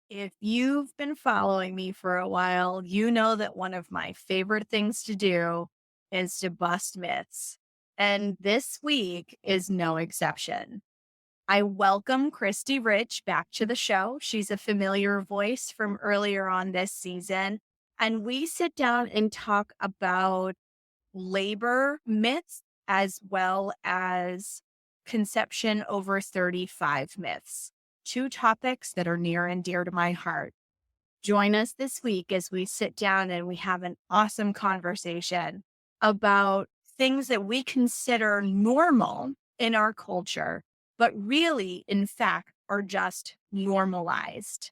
If you've been following me for a while, you know that one of my favorite things to do is to bust myths. And this week is no exception. I welcome Khristee Rich back to the show. She's a familiar voice from earlier on this season. And we sit down and talk about labor myths as well as conception over 35 myths, two topics that are near and dear to my heart. Join us this week as we sit down and we have an awesome conversation about things that we consider normal in our culture, but really, in fact, are just normalized.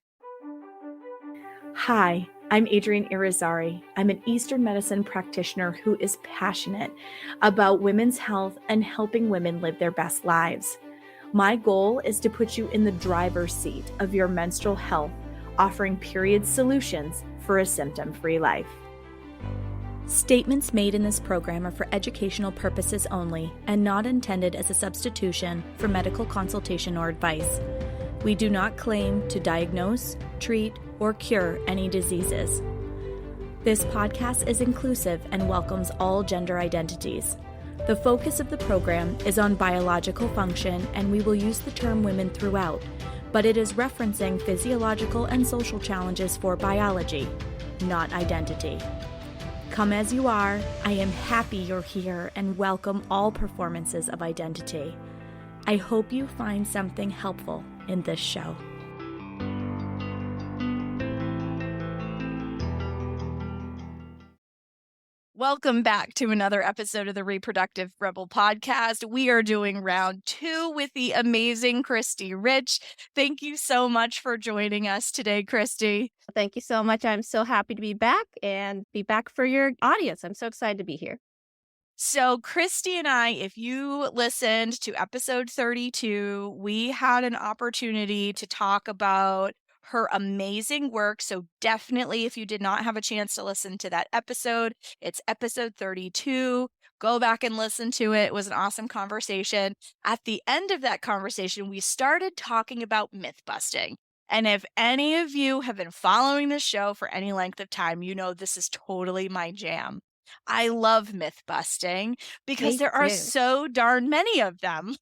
Hi, I'm Adrienne Irizarry. I'm an Eastern medicine practitioner who is passionate about women's health and helping women live their best lives. My goal is to put you in the driver's seat of your menstrual health, offering period solutions for a symptom-free life. Statements made in this program are for educational purposes only and not intended as a substitution for medical consultation or advice. We do not claim to diagnose, treat, or cure any diseases. This podcast is inclusive and welcomes all gender identities. The focus of the program is on biological function, and we will use the term women throughout, but it is referencing physiological and social challenges for biology, not identity. Come as you are, I am happy you're here and welcome all performances of identity. I hope you find something helpful in this show. Welcome back to another episode of the Reproductive Rebel podcast. We are doing round 2 with the amazing Khristee Rich. Thank you so much for joining us today, Khristee. Thank you so much. I'm so happy to be back and be back for your audience. I'm so excited to be here. So, Khristee and I, if you listened to episode 32, we had an opportunity to talk about her amazing work. So, definitely, if you did not have a chance to listen to that episode, it's episode 32. Go back and listen to it. It was an awesome conversation. At the end of that conversation, we started talking about myth busting. And if any of you have been following this show for any length of time, you know this is totally my jam. I love myth busting because Me there are too. so darn many of them.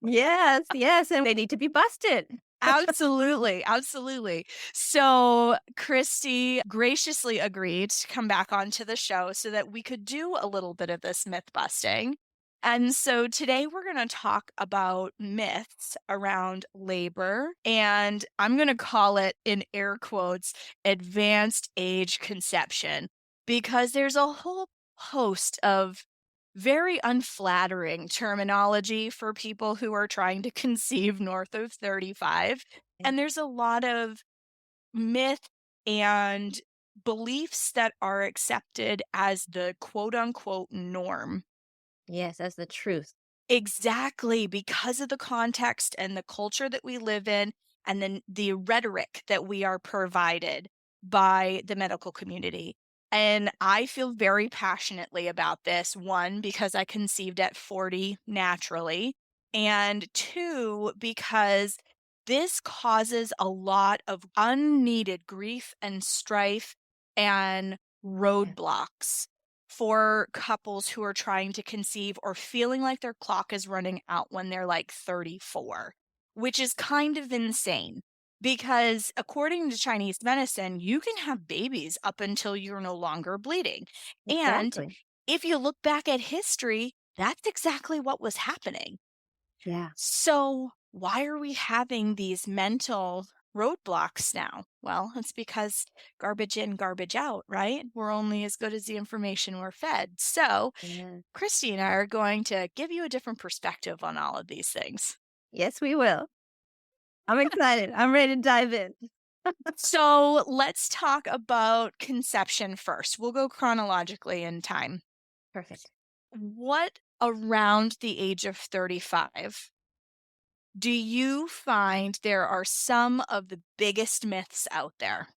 Yes, and they need to be busted. Absolutely, absolutely. So Khristee graciously agreed to come back onto the show so that we could do a little bit of this myth busting. And so today we're going to talk about myths around labor, and I'm going to call it, in air quotes, advanced age conception, because there's a whole host of very unflattering terminology for people who are trying to conceive north of 35. And there's a lot of myth and beliefs that are accepted as the quote unquote norm. Yes, that's the truth. Exactly, because of the context and the culture that we live in, and then the rhetoric that we are provided by the medical community. And I feel very passionately about this. One, because I conceived at 40 naturally, and two, because this causes a lot of unneeded grief and strife and roadblocks for couples who are trying to conceive or feeling like their clock is running out when they're like 34, which is kind of insane because according to Chinese medicine, you can have babies up until you're no longer bleeding. And Exactly. if you look back at history, that's exactly what was happening. Yeah. So, why are we having these mental roadblocks now? Well, it's because garbage in, garbage out, right? We're only as good as the information we're fed. So, Yeah. Khristee and I are going to give you a different perspective on all of these things. Yes, we will. I'm excited. I'm ready to dive in. So, let's talk about conception first. We'll go chronologically in time. Perfect. What around the age of 35 do you find there are some of the biggest myths out there?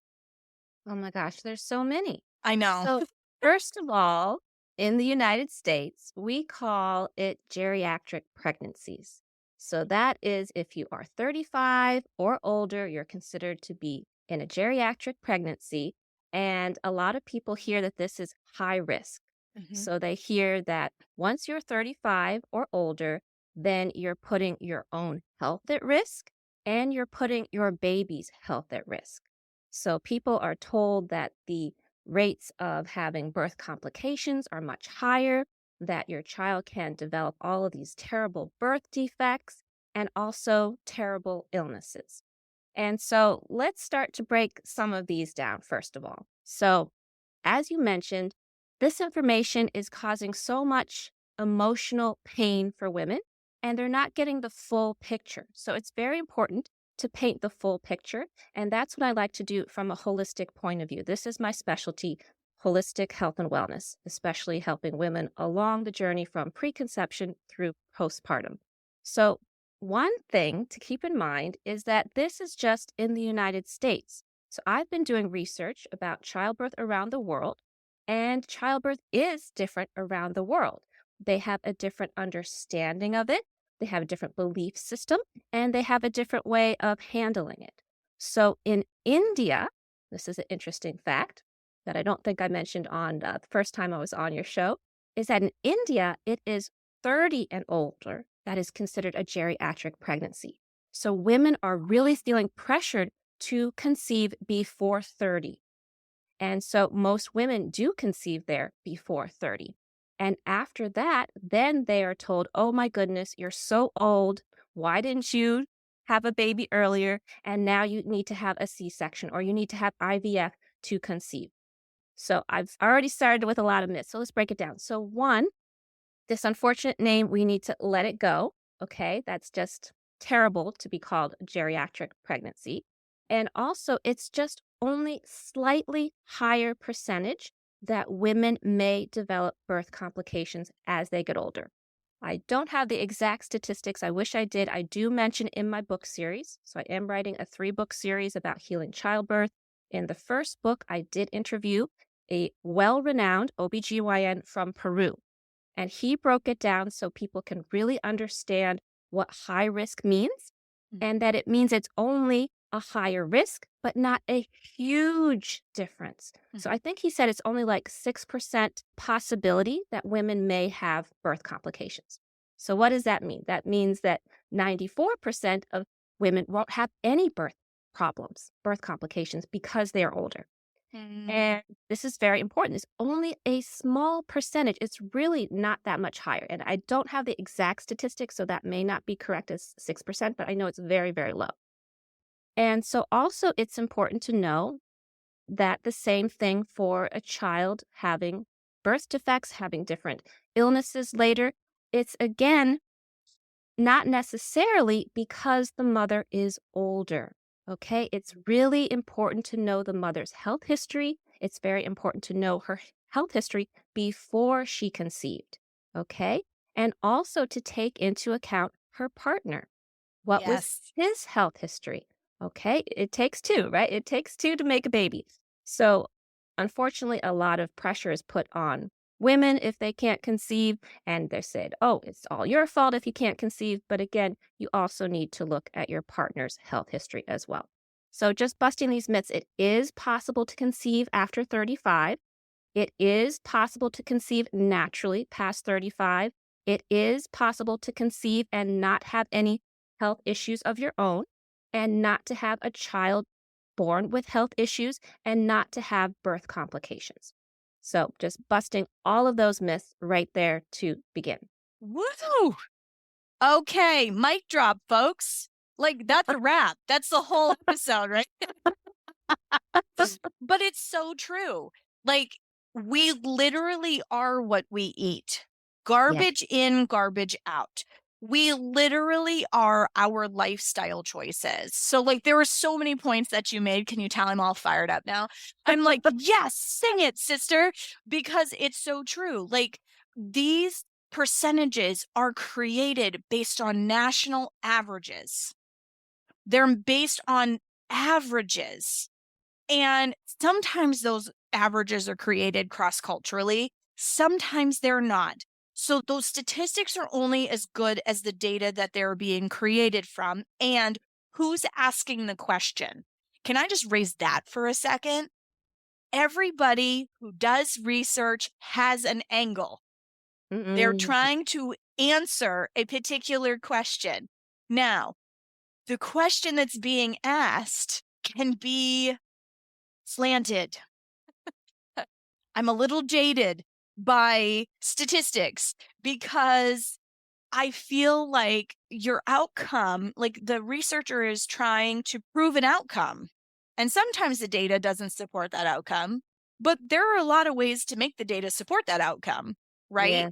Oh my gosh, there's so many. I know. So, first of all, in the United States, we call it geriatric pregnancies. So that is if you are 35 or older, you're considered to be in a geriatric pregnancy. And a lot of people hear that this is high risk. Mhm. So they hear that once you're 35 or older, then you're putting your own health at risk and you're putting your baby's health at risk. So people are told that the rates of having birth complications are much higher, that your child can develop all of these terrible birth defects and also terrible illnesses. And so let's start to break some of these down, first of all. So, as you mentioned, this information is causing so much emotional pain for women, and they're not getting the full picture. So, it's very important to paint the full picture. And that's what I like to do from a holistic point of view. This is my specialty, holistic health and wellness, especially helping women along the journey from preconception through postpartum. So, one thing to keep in mind is that this is just in the United States. So, I've been doing research about childbirth around the world, and childbirth is different around the world. They have a different understanding of it, they have a different belief system, and they have a different way of handling it. So, in India, this is an interesting fact that I don't think I mentioned on the first time I was on your show, is that in India, it is 30 and older that is considered a geriatric pregnancy. So women are really feeling pressured to conceive before 30. And so most women do conceive there before 30. And after that, then they are told, oh my goodness, you're so old. Why didn't you have a baby earlier? And now you need to have a C section or you need to have IVF to conceive. So I've already started with a lot of myths. So let's break it down. So, one, this unfortunate name, we need to let it go. Okay. That's just terrible to be called geriatric pregnancy. And also, it's just only slightly higher percentage that women may develop birth complications as they get older. I don't have the exact statistics. I wish I did. I do mention in my book series. So I am writing a 3-book series about healing childbirth. In the first book, I did interview a well-renowned OBGYN from Peru. And he broke it down so people can really understand what high risk means and that it means it's only a higher risk, but not a huge difference. So I think he said it's only like 6% possibility that women may have birth complications. So what does that mean? That means that 94% of women won't have any birth problems, birth complications because they are older. And this is very important. It's only a small percentage. It's really not that much higher. And I don't have the exact statistics, so that may not be correct as 6%, but I know it's very, very low. And so also it's important to know that the same thing for a child having birth defects, having different illnesses later. It's again not necessarily because the mother is older. Okay, it's really important to know the mother's health history. It's very important to know her health history before she conceived. Okay, and also to take into account her partner. What was Yes. his health history? Okay, it takes two, right? It takes two to make a baby. So, unfortunately, a lot of pressure is put on women if they can't conceive, and they're said, oh, it's all your fault if you can't conceive. But again, you also need to look at your partner's health history as well. So, just busting these myths, it is possible to conceive after 35. It is possible to conceive naturally past 35. It is possible to conceive and not have any health issues of your own, and not to have a child born with health issues, and not to have birth complications. So, just busting all of those myths right there to begin. Woo! Okay, mic drop, folks. Like, that's a wrap. That's the whole episode, right? But it's so true. Like, we literally are what we eat. Yeah. Garbage in, garbage out. We literally are our lifestyle choices. So, like, there were so many points that you made. Can you tell I'm all fired up now? I'm like, yes, sing it, sister, because it's so true. Like, these percentages are created based on national averages. They're based on averages. And sometimes those averages are created cross culturally, sometimes they're not. So those statistics are only as good as the data that they're being created from and who's asking the question. Can I just raise that for a second? Everybody who does research has an angle. They're Mm-mm. trying to answer a particular question. Now, the question that's being asked can be slanted. I'm a little jaded by statistics because I feel like your outcome, like the researcher is trying to prove an outcome. And sometimes the data doesn't support that outcome, but there are a lot of ways to make the data support that outcome, right? Yeah.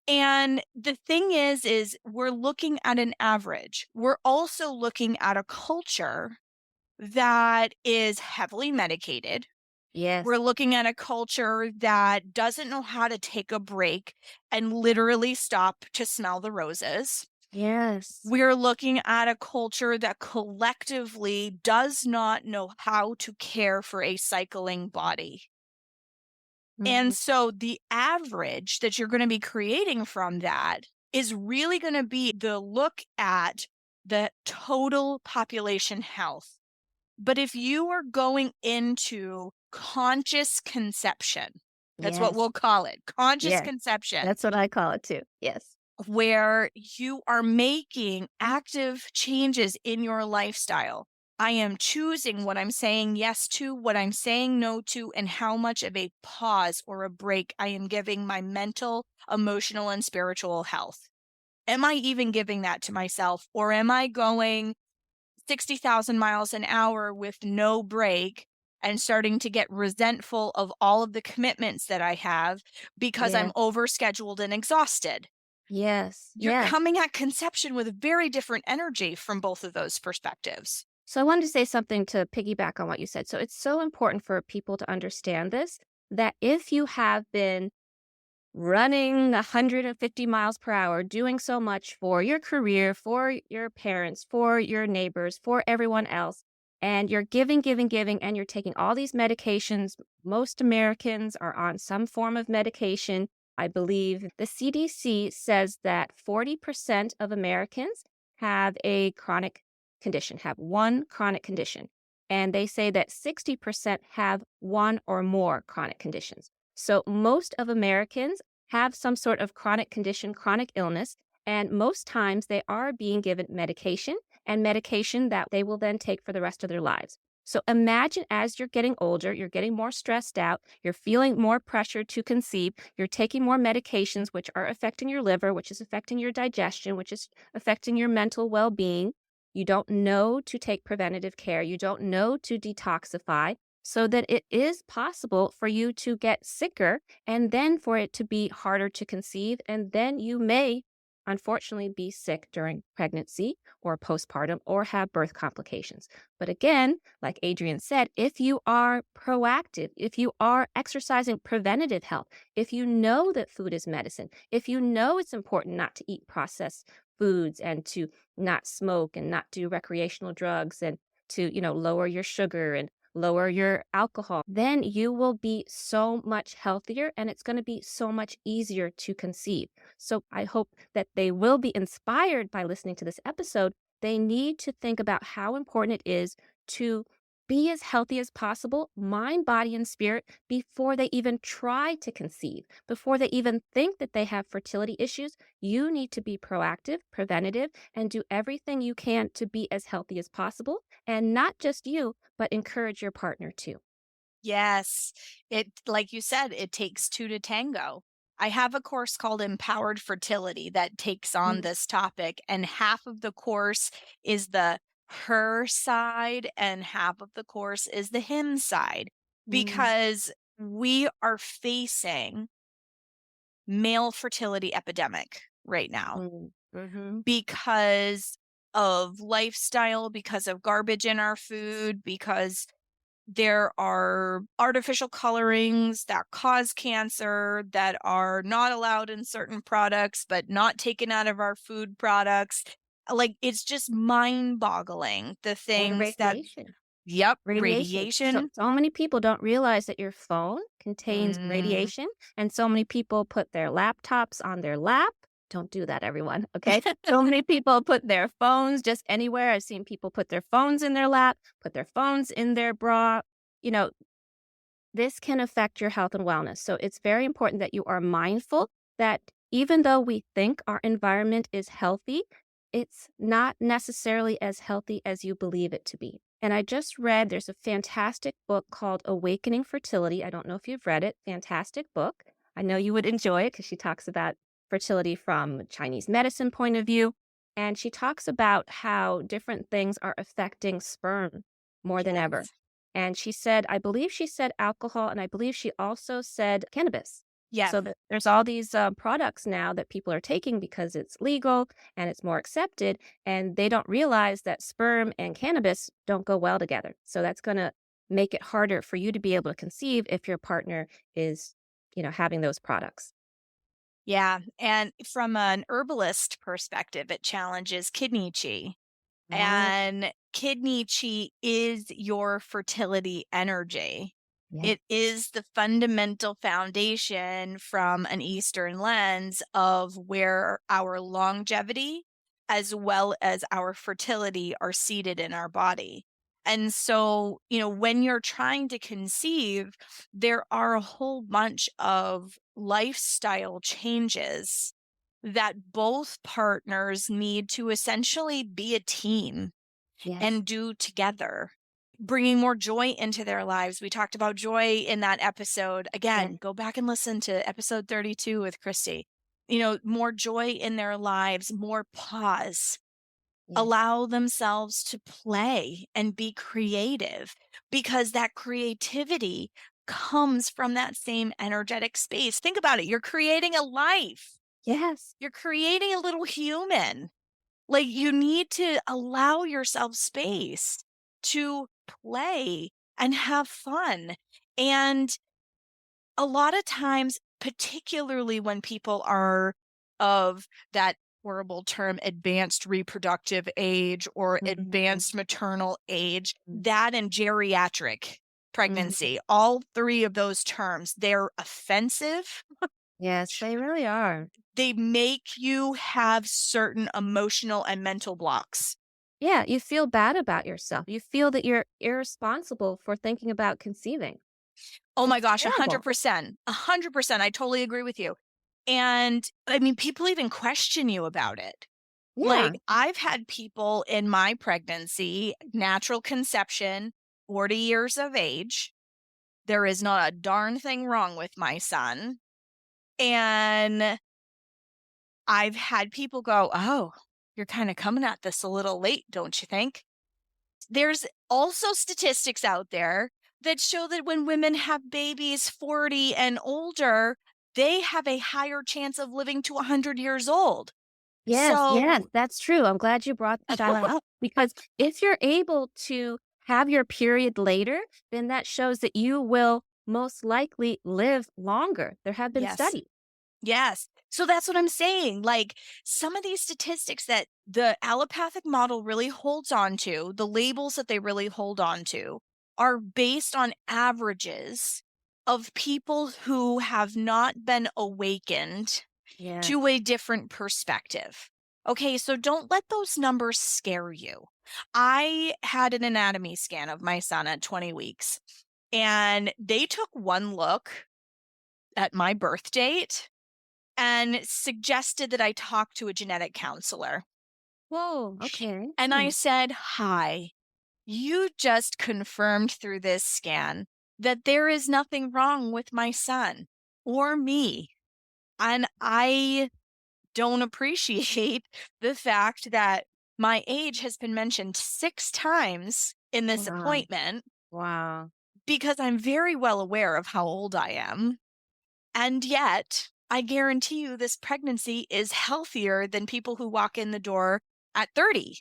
And the thing is we're looking at an average. We're also looking at a culture that is heavily medicated. We're Yes. looking at a culture that doesn't know how to take a break and literally stop to smell the roses. Yes. We're looking at a culture that collectively does not know how to care for a cycling body. And Mhm. so the average that you're going to be creating from that is really going to be the look at the total population health. But if you are going into conscious conception, that's what Yes. we'll call it, conscious Yes. conception, That's what I call it too. Yes. where you are making active changes in your lifestyle. I am choosing what I'm saying yes to, what I'm saying no to, and how much of a pause or a break I am giving my mental, emotional, and spiritual health. Am I even giving that to myself, or am I going 60,000 miles an hour with no break and starting to get resentful of all of the commitments that I have because I'm Yeah. overscheduled and exhausted? Yes. You're Yes. coming at conception with a very different energy from both of those perspectives. So I wanted to say something to piggyback on what you said. So it's so important for people to understand this, that if you have been running 150 miles per hour, doing so much for your career, for your parents, for your neighbors, for everyone else, and you're giving, giving, giving, and you're taking all these medications. Most Americans are on some form of medication. I believe the CDC says that 40% of Americans have a chronic condition, have one chronic condition. And they say that 60% have one or more chronic conditions. So most of Americans have some sort of chronic condition, chronic illness, and most times they are being given medication and medication that they will then take for the rest of their lives. So imagine as you're getting older, you're getting more stressed out, you're feeling more pressure to conceive, you're taking more medications, which are affecting your liver, which is affecting your digestion, which is affecting your mental well being. You don't know to take preventative care, you don't know to detoxify, so that it is possible for you to get sicker and then for it to be harder to conceive. And then you may, unfortunately, be sick during pregnancy or postpartum or have birth complications. But again, like Adrienne said, if you are proactive, if you are exercising preventative health, if you know that food is medicine, if you know it's important not to eat processed foods and to not smoke and not do recreational drugs and to, lower your sugar and lower your alcohol, then you will be so much healthier and it's going to be so much easier to conceive. So I hope that they will be inspired by listening to this episode. They need to think about how important it is to be as healthy as possible, mind, body, and spirit, before they even try to conceive, before they even think that they have fertility issues. You need to be proactive, preventative, and do everything you can to be as healthy as possible. And not just you, but encourage your partner too. Yes. It, like you said, it takes two to tango. I have a course called Empowered Fertility that takes on Mm, this topic, and half of the course is the her side, and half of the course is the him side, mm, because we are facing male fertility epidemic right now mm, mhm, because of lifestyle, because of garbage in our food, because there are artificial colorings that cause cancer that are not allowed in certain products, but not taken out of our food products. Like, it's just mind-boggling, the and things that, radiation. yep, Radiation. So radiation. so many people don't realize that your phone contains Mm, radiation, and so many people put their laptops on their lap. Don't do that, everyone. Okay. So many people put their phones just anywhere. I've seen people put their phones in their lap, put their phones in their bra. You know, this can affect your health and wellness. So it's very important that you are mindful that even though we think our environment is healthy, it's not necessarily as healthy as you believe it to be. And I just read there's a fantastic book called Awakening Fertility. I don't know if you've read it. Fantastic book. I know you would enjoy it because she talks about fertility from a Chinese medicine point of view. And she talks about how different things are affecting sperm more than ever. Yes. And she said, I believe she said alcohol, and I believe she also said cannabis. Yeah. So there's all these products now that people are taking because it's legal and it's more accepted, and they don't realize that sperm and cannabis don't go well together. So that's going to make it harder for you to be able to conceive if your partner is, having those products. Yeah. And from an herbalist perspective, it challenges kidney chi. Oh, And kidney chi is your fertility energy. yeah. It is the fundamental foundation from an Eastern lens of where our longevity as well as our fertility are seated in our body. And so, when you're trying to conceive, there are a whole bunch of lifestyle changes that both partners need to essentially be a team Yes. and do together, bringing more joy into their lives. We talked about joy in that episode. Yes. Again, go back and listen to episode 32 with Khristee. More joy in their lives, more pause, Yes. allow themselves to play and be creative because that creativity comes from that same energetic space. Think about it. You're creating a life. Yes. You're creating a little human. Like, you need to allow yourself space to play and have fun. And a lot of times, particularly when people are of that horrible term, advanced reproductive age or Mhm. advanced maternal age, that and geriatric Mhm. pregnancy, all three of those terms, they're offensive. Yes, they really are. They make you have certain emotional and mental blocks. Yeah, you feel bad about yourself. You feel that you're irresponsible for thinking about conceiving. Oh my It's gosh, terrible. 100%. 100%. I totally agree with you. And I mean, people even question you about it. Like, Yeah. I've had people in my pregnancy, natural conception, 40 years of age. There is not a darn thing wrong with my son. And I've had people go, "Oh, you're kind of coming at this a little late, don't you think?" There's also statistics out there that show that when women have babies 40 and older, they have a higher chance of living to 100 years old. Yes, yes, So, that's true. I'm glad you brought that up because if you're able to have your period later, then that shows that you will most likely live longer. There have been yes. studies. Yes. So that's what I'm saying. Like, some of these statistics that the allopathic model really holds on to, the labels that they really hold on to, are based on averages of people who have not been awakened Yes. to a different perspective. Okay, so don't let those numbers scare you. I had an anatomy scan of my son at 20 weeks, and they took one look at my birth date and suggested that I talk to a genetic counselor. Whoa, okay. And I Hmm. said, "Hi, you just confirmed through this scan that there is nothing wrong with my son or me. And I don't appreciate the fact that my age has been mentioned 6 times in this Wow. appointment Wow. because I'm very well aware of how old I am. And yet, I guarantee you this pregnancy is healthier than people who walk in the door at 30,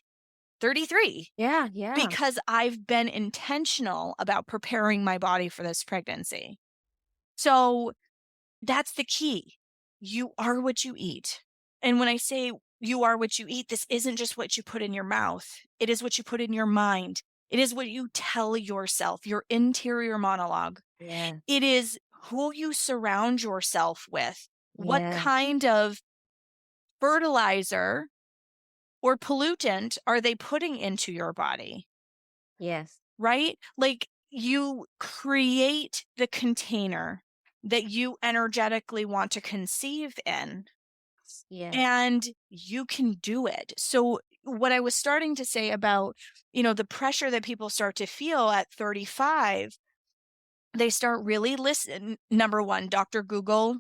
33, Yeah, yeah. because I've been intentional about preparing my body for this pregnancy." So that's the key. You are what you eat. And when I say you are what you eat, this isn't just what you put in your mouth, it is what you put in your mind. It is what you tell yourself, your interior monologue. Yeah. It is who you surround yourself with. What Yeah. kind of fertilizer or pollutant are they putting into your body? Yes. Right? Like, you create the container that you energetically want to conceive in, Yes. and you can do it. So, what I was starting to say about, the pressure that people start to feel at 35, they start really listen. Number one, Dr. Google.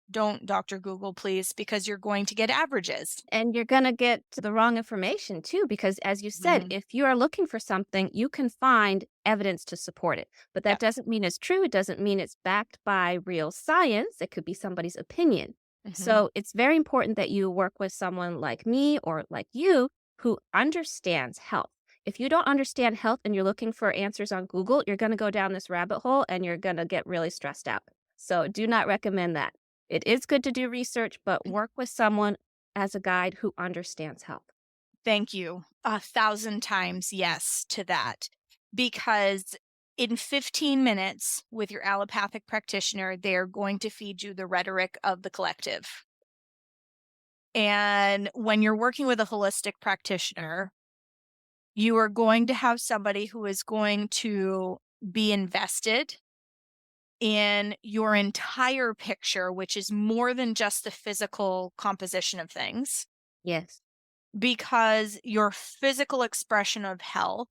Don't Dr. Google, please, because you're going to get averages. And you're going to get the wrong information too, because as you said, Mhm. if you are looking for something, you can find evidence to support it. But that Yeah. doesn't mean it's true. It doesn't mean it's backed by real science. It could be somebody's opinion. Mhm. So it's very important that you work with someone like me or like you who understands health. If you don't understand health and you're looking for answers on Google, you're going to go down this rabbit hole and you're going to get really stressed out. So do not recommend that. It is good to do research, but work with someone as a guide who understands health. Thank you. 1,000 times yes to that. Because in 15 minutes with your allopathic practitioner, they're going to feed you the rhetoric of the collective. And when you're working with a holistic practitioner, you are going to have somebody who is going to be invested in your entire picture, which is more than just the physical composition of things, Yes. because your physical expression of health,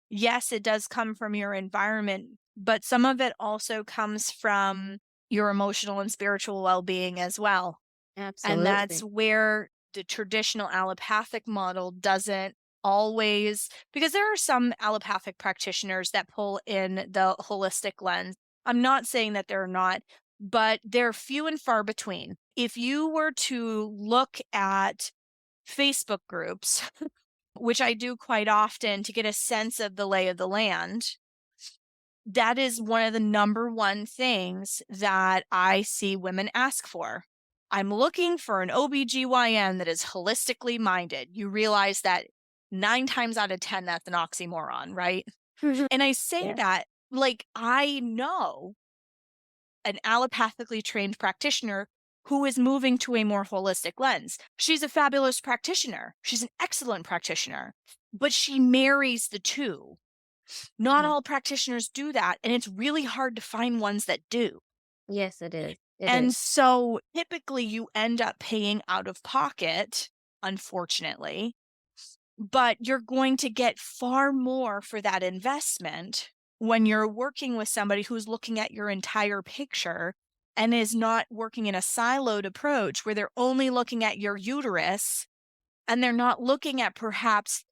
yes, it does come from your environment, but some of it also comes from your emotional and spiritual well-being as well. And that's Absolutely. where the traditional allopathic model doesn't always, because there are some allopathic practitioners that pull in the holistic lens. I'm not saying that they're not, but they're few and far between. If you were to look at Facebook groups, which I do quite often to get a sense of the lay of the land, that is one of the number one things that I see women ask for. I'm looking for an OBGYN that is holistically minded. You realize that 9 times out of 10, that's an oxymoron, right? And I say Yes. that like I know an allopathically trained practitioner who is moving to a more holistic lens. She's a fabulous practitioner. She's an excellent practitioner, but she marries the two. Not Mhm. all practitioners do that, and it's really hard to find ones that do. Yes, it is. It And is. so typically you end up paying out of pocket, unfortunately, but you're going to get far more for that investment when you're working with somebody who's looking at your entire picture and is not working in a siloed approach where they're only looking at your uterus and they're not looking at perhaps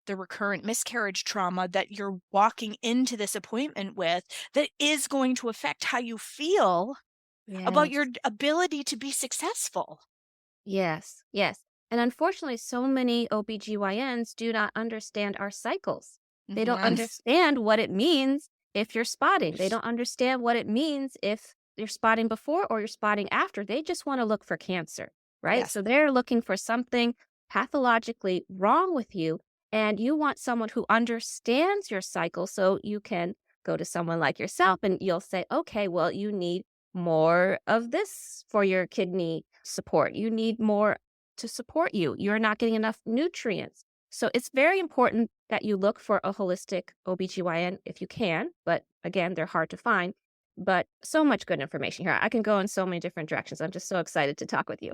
the recurrent miscarriage trauma that you're walking into this appointment with that is going to affect how you feel about your Yes. ability to be successful. Yes. Yes. And unfortunately, so many OBGYNs do not understand our cycles. They don't Mhm. understand what it means if you're spotting. They don't understand what it means if you're spotting before or you're spotting after. They just want to look for cancer, right? Yes. So they're looking for something pathologically wrong with you. And you want someone who understands your cycle so you can go to someone like yourself and you'll say, okay, well, you need more of this for your kidney support. You need more to support you. You're not getting enough nutrients. So it's very important that you look for a holistic OBGYN if you can, but again, they're hard to find. But so much good information here. I can go in so many different directions. I'm just so excited to talk with you.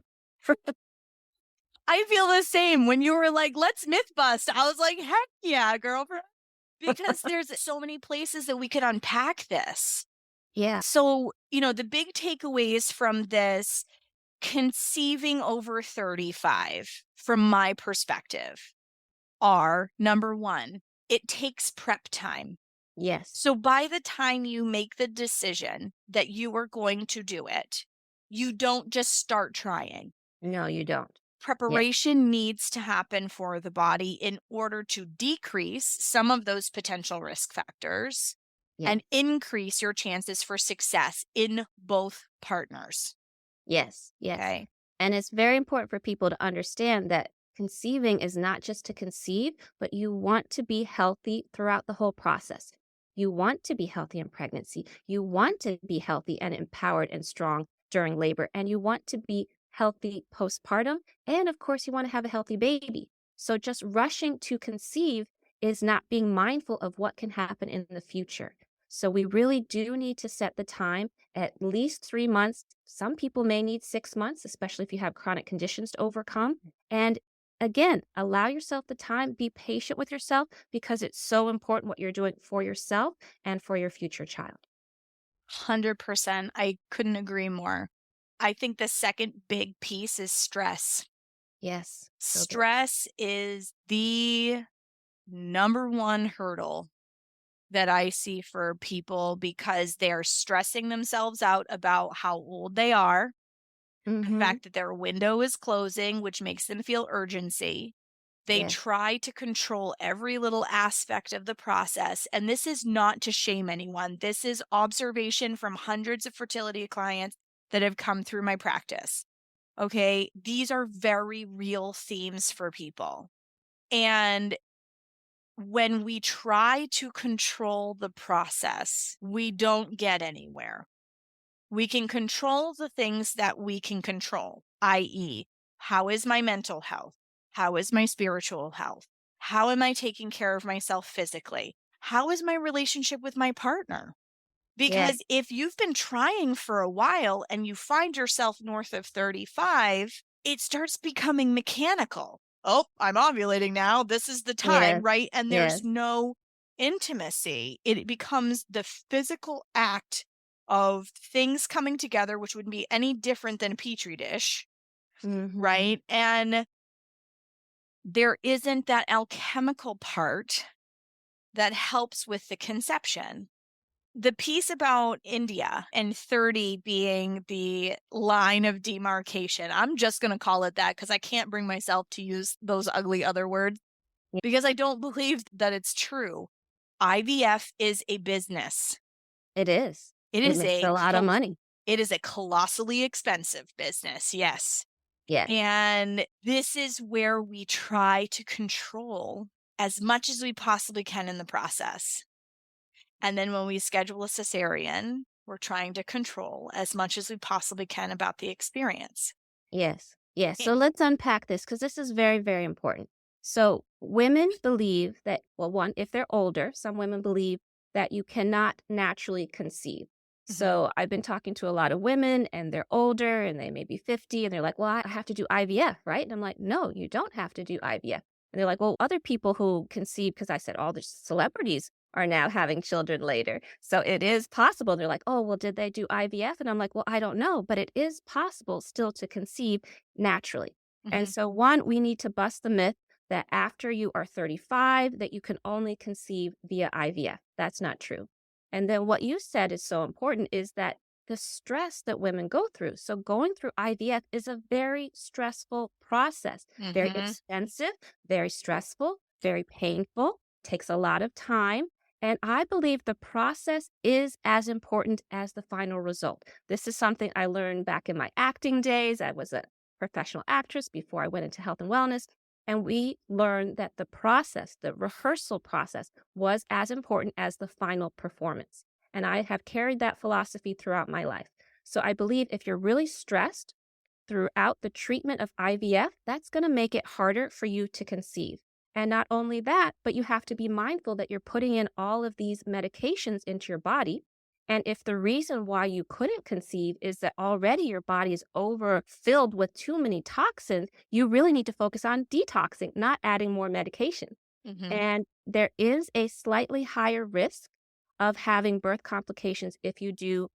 I feel the same. When you were like, let's myth bust, I was like, heck yeah, girlfriend. Because there's so many places that we could unpack this. Yeah. So, the big takeaways from this conceiving over 35, from my perspective, are number one, it takes prep time. Yes. So by the time you make the decision that you are going to do it, you don't just start trying. No, you don't. Yes. Preparation needs to happen for the body in order to decrease some of those potential risk factors Yes. and increase your chances for success in both partners. Yes. Yes. Okay. And it's very important for people to understand that conceiving is not just to conceive, but you want to be healthy throughout the whole process. You want to be healthy in pregnancy. You want to be healthy and empowered and strong during labor. And you want to be healthy postpartum. And of course, you want to have a healthy baby. So just rushing to conceive is not being mindful of what can happen in the future. So we really do need to set the time at least 3 months. Some people may need 6 months, especially if you have chronic conditions to overcome. And again, allow yourself the time, be patient with yourself because it's so important what you're doing for yourself and for your future child. 100%. I couldn't agree more. I think the second big piece is stress. Yes. So good. Stress is the number one hurdle that I see for people because they're stressing themselves out about how old they are, the Mm-hmm. fact that their window is closing, which makes them feel urgency. They Yes. try to control every little aspect of the process. And this is not to shame anyone. This is observation from hundreds of fertility clients that have come through my practice. Okay. These are very real themes for people. And when we try to control the process, we don't get anywhere. We can control the things that we can control, i.e., how is my mental health? How is my spiritual health? How am I taking care of myself physically? How is my relationship with my partner? Yes. Because if you've been trying for a while and you find yourself north of 35, it starts becoming mechanical. Oh, I'm ovulating now. This is the time, Yes. right? And Yes. there's no intimacy. It becomes the physical act of things coming together, which wouldn't be any different than a petri dish, Mm-hmm. right? And there isn't that alchemical part that helps with the conception. The piece about India and 30 being the line of demarcation, I'm just going to call it that because I can't bring myself to use those ugly other words because I don't believe that it's true. IVF is a business. It is. It It is makes a lot of money. it is a colossally expensive business. Yes. Yes. And this is where we try to control as much as we possibly can in the process. And then when we schedule a cesarean, we're trying to control as much as we possibly can about the experience. Yes. Yes. It- So let's unpack this because this is very, very important. So women believe that, well, one, if they're older, some women believe that you cannot naturally conceive. Mhm. So I've been talking to a lot of women and they're older and they may be 50 and they're like, well, I have to do IVF, right? And I'm like, no, you don't have to do IVF. And they're like, well, other people who conceive, because I said all the celebrities are now having children later. So it is possible. They're like, oh, well, did they do IVF? And I'm like, well, I don't know, but it is possible still to conceive naturally. And Mhm. so one, we need to bust the myth that after you are 35, that you can only conceive via IVF. That's not true. And then what you said is so important is that the stress that women go through. So going through IVF is a very stressful process, very Mhm. expensive, very stressful, very painful, takes a lot of time. And I believe the process is as important as the final result. This is something I learned back in my acting days. I was a professional actress before I went into health and wellness. And we learned that the process, the rehearsal process, was as important as the final performance. And I have carried that philosophy throughout my life. So I believe if you're really stressed throughout the treatment of IVF, that's going to make it harder for you to conceive. And not only that, but you have to be mindful that you're putting in all of these medications into your body. And if the reason why you couldn't conceive is that already your body is overfilled with too many toxins, you really need to focus on detoxing, not adding more medication. Mhm. And there is a slightly higher risk of having birth complications if you do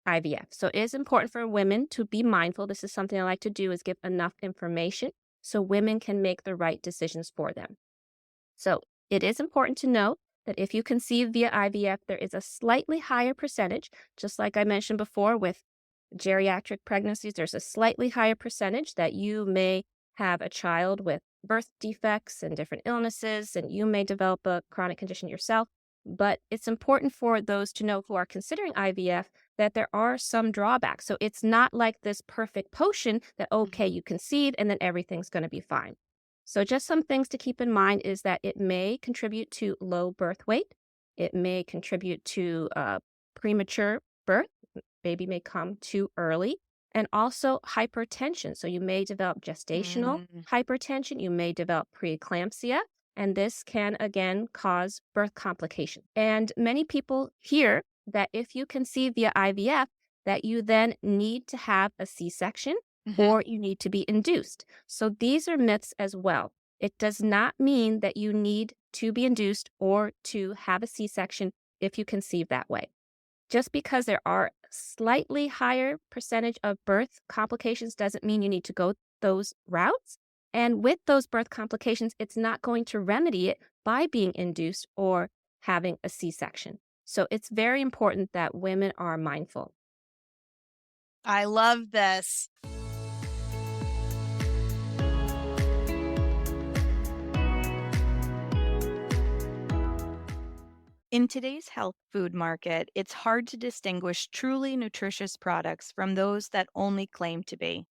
IVF. So it is important for women to be mindful. This is something I like to do is give enough information so women can make the right decisions for them. So it is important to note that if you conceive via IVF, there is a slightly higher percentage, just like I mentioned before with geriatric pregnancies, there's a slightly higher percentage that you may have a child with birth defects and different illnesses, and you may develop a chronic condition yourself. But it's important for those to know who are considering IVF that there are some drawbacks. So it's not like this perfect potion that, okay, you conceive and then everything's going to be fine. So just some things to keep in mind is that it may contribute to low birth weight. It may contribute to premature birth. Baby may come too early. and also hypertension. So you may develop gestational Mm. hypertension, you may develop preeclampsia, and this can again cause birth complications. And many people hear that if you conceive via IVF, that you then need to have a C-section Mhm. or you need to be induced. So these are myths as well. It does not mean that you need to be induced or to have a C-section if you conceive that way. Just because there are slightly higher percentage of birth complications doesn't mean you need to go those routes. And with those birth complications, it's not going to remedy it by being induced or having a C-section. So it's very important that women are mindful. I love this. In today's health food market, it's hard to distinguish truly nutritious products from those that only claim to be.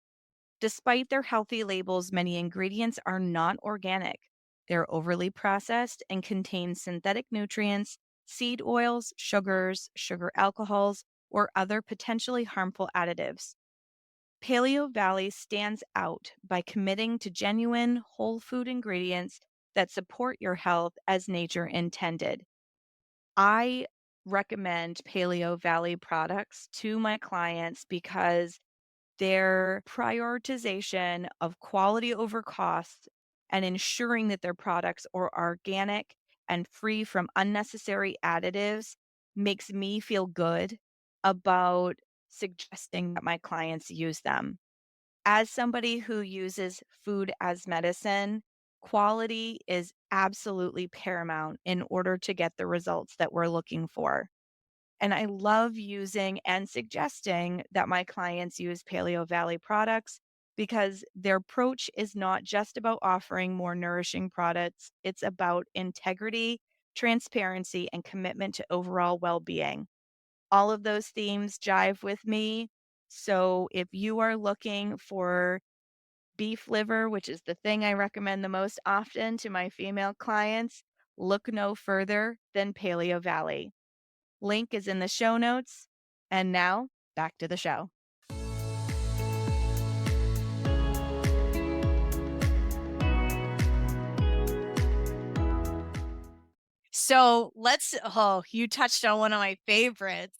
Despite their healthy labels, many ingredients are not organic. They're overly processed and contain synthetic nutrients, seed oils, sugars, sugar alcohols, or other potentially harmful additives. Paleo Valley stands out by committing to genuine whole food ingredients that support your health as nature intended. I recommend Paleo Valley products to my clients because their prioritization of quality over cost and ensuring that their products are organic and free from unnecessary additives makes me feel good about suggesting that my clients use them. As somebody who uses food as medicine, quality is absolutely paramount in order to get the results that we're looking for. And I love using and suggesting that my clients use Paleo Valley products because their approach is not just about offering more nourishing products, it's about integrity, transparency, and commitment to overall well being. All of those themes jive with me. So if you are looking for beef liver, which is the thing I recommend the most often to my female clients, look no further than Paleo Valley. Link is in the show notes. And now back to the show. So you touched on one of my favorites.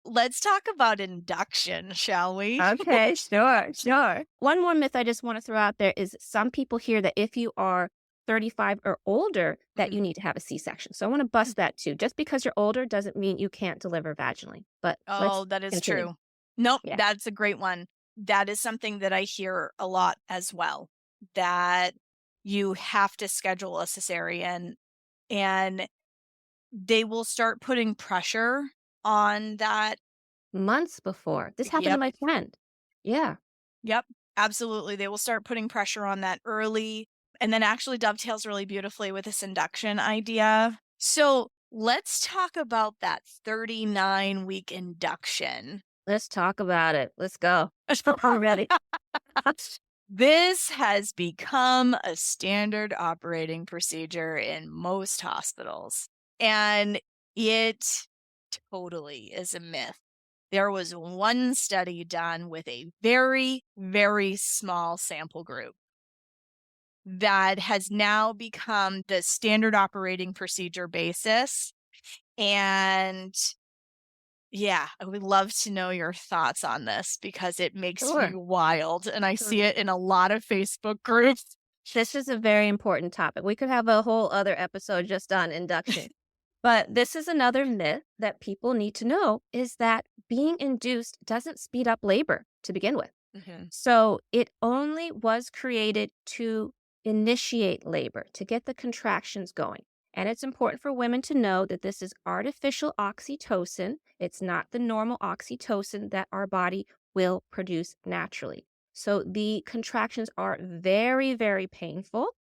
Let's talk about induction, shall we? Okay, sure. One more myth I just want to throw out there is some people hear that if you are 35 or older, that you need to have a C-section. So I want to bust that too. Just because you're older doesn't mean you can't deliver vaginally. But let's Oh, that is continue. true. Nope, Yeah. that's a great one. That is something that I hear a lot as well, that you have to schedule a cesarean and they will start putting pressure on that. Months before. This happened to Yep. my friend. Yeah. Yep, absolutely. They will start putting pressure on that early and then actually dovetails really beautifully with this induction idea. So let's talk about that 39-week induction. Let's talk about it. Let's go. I'm ready. This has become a standard operating procedure in most hospitals, and it totally is a myth. There was one study done with a very, very small sample group that has now become the standard operating procedure basis. And yeah, I would love to know your thoughts on this because it makes me Sure. wild. And I Sure. see it in a lot of Facebook groups. This is a very important topic. We could have a whole other episode just on induction. But this is another myth that people need to know is that being induced doesn't speed up labor to begin with. Mhm. So it only was created to initiate labor, to get the contractions going. And it's important for women to know that this is artificial oxytocin. It's not the normal oxytocin that our body will produce naturally. So the contractions are very, very painful.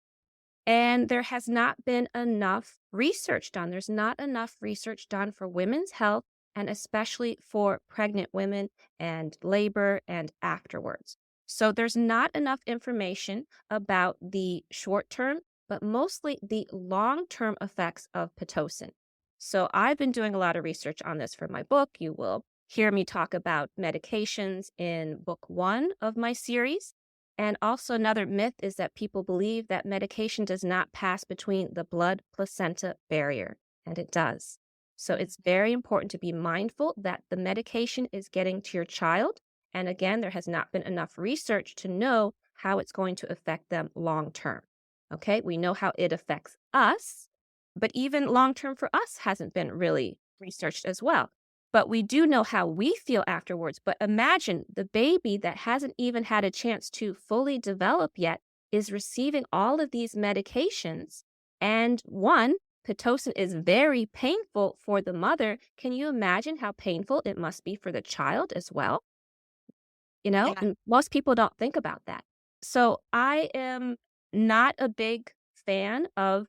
And there has not been enough research done. There's not enough research done for women's health and especially for pregnant women and labor and afterwards. So there's not enough information about the short term, but mostly the long term effects of Pitocin. So I've been doing a lot of research on this for my book. You will hear me talk about medications in book 1 of my series. And also another myth is that people believe that medication does not pass between the blood placenta barrier, and it does. So it's very important to be mindful that the medication is getting to your child. And again, there has not been enough research to know how it's going to affect them long term. Okay, we know how it affects us, but even long term for us hasn't been really researched as well. But we do know how we feel afterwards. But imagine the baby that hasn't even had a chance to fully develop yet is receiving all of these medications. And one, Pitocin is very painful for the mother. Can you imagine how painful it must be for the child as well? Yeah. And most people don't think about that. So I am not a big fan of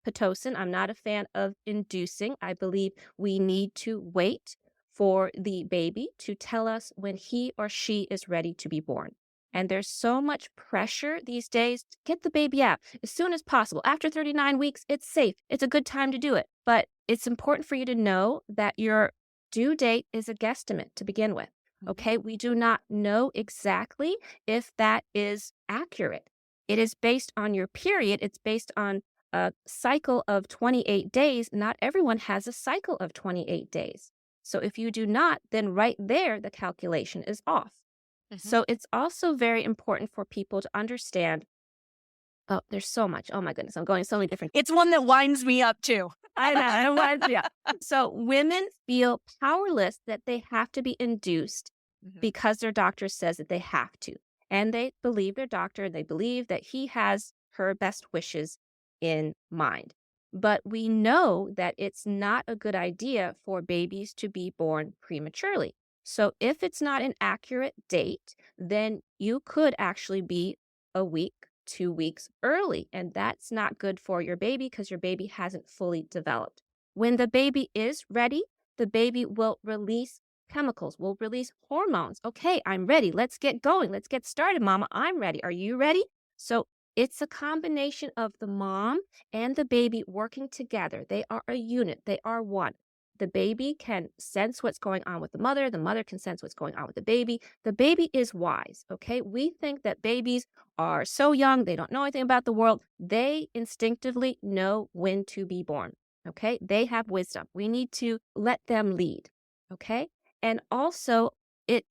Pitocin. I'm not a fan of inducing. I believe we need to wait for the baby to tell us when he or she is ready to be born. And there's so much pressure these days to get the baby out as soon as possible. After 39 weeks, it's safe. It's a good time to do it. But it's important for you to know that your due date is a guesstimate to begin with. Okay, we do not know exactly if that is accurate. It is based on your period. It's based on a cycle of 28 days. Not everyone has a cycle of 28 days. So if you do not, then right there, the calculation is off. So it's also very important for people to understand. Oh, there's so much. Oh my goodness, I'm going so many different. It's one that winds me up too. I know. It was, yeah. So women feel powerless that they have to be induced because their doctor says that they have to. And they believe their doctor, and they believe that he has her best wishes in mind. But we know that it's not a good idea for babies to be born prematurely. So if it's not an accurate date, then you could actually be a week, 2 weeks early. And that's not good for your baby because your baby hasn't fully developed. When the baby is ready, the baby will release chemicals, will release hormones. Okay, I'm ready. Let's get going. Let's get started, mama. I'm ready. Are you ready? So it's a combination of the mom and the baby working together. They are a unit. They are one. The baby can sense what's going on with the mother. The mother can sense what's going on with the baby. The baby is wise, okay? We think that babies are so young, they don't know anything about the world. They instinctively know when to be born, okay? They have wisdom. We need to let them lead, okay? And also, it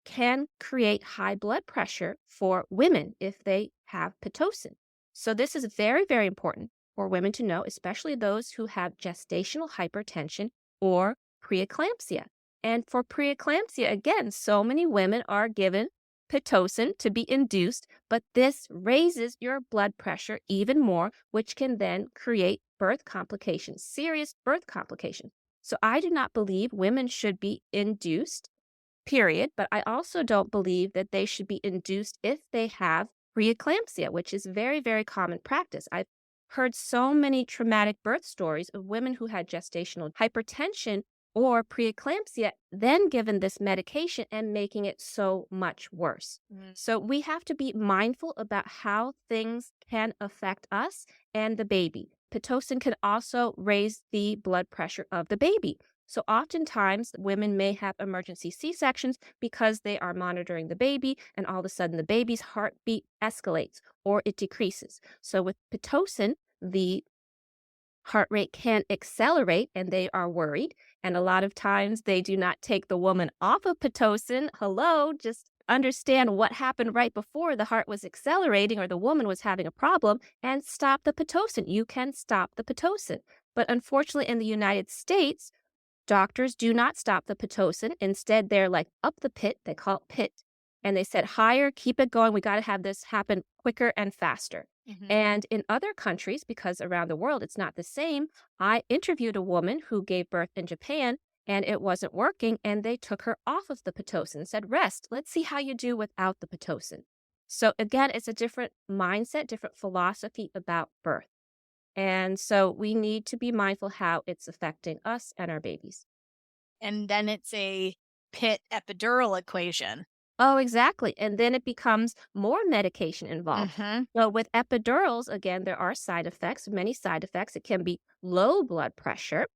can create high blood pressure for women if they have Pitocin. So this is very, very important for women to know, especially those who have gestational hypertension or preeclampsia. And for preeclampsia, again, so many women are given Pitocin to be induced, but this raises your blood pressure even more, which can then create birth complications, serious birth complications. So I do not believe women should be induced, period, but I also don't believe that they should be induced if they have preeclampsia, which is very, very common practice. I've heard so many traumatic birth stories of women who had gestational hypertension or preeclampsia, then given this medication and making it so much worse. So we have to be mindful about how things can affect us and the baby. Pitocin can also raise the blood pressure of the baby. So oftentimes women may have emergency C-sections because they are monitoring the baby, and all of a sudden the baby's heartbeat escalates or it decreases. So with Pitocin, the heart rate can accelerate and they are worried. And a lot of times they do not take the woman off of Pitocin. Hello, just understand what happened right before the heart was accelerating or the woman was having a problem and stop the Pitocin. You can stop the Pitocin. But unfortunately in the United States, doctors do not stop the Pitocin. Instead, they're like up the pit. They call it pit. And they said, higher, keep it going. We got to have this happen quicker and faster. And in other countries, because around the world it's not the same, I interviewed a woman who gave birth in Japan and it wasn't working. And they took her off of the Pitocin and said, rest. Let's see how you do without the Pitocin. So again, it's a different mindset, different philosophy about birth. And so we need to be mindful how it's affecting us and our babies. And then it's a pit epidural equation. Oh, exactly. And then it becomes more medication involved. So with epidurals, again, there are side effects, many side effects. It can be low blood pressure.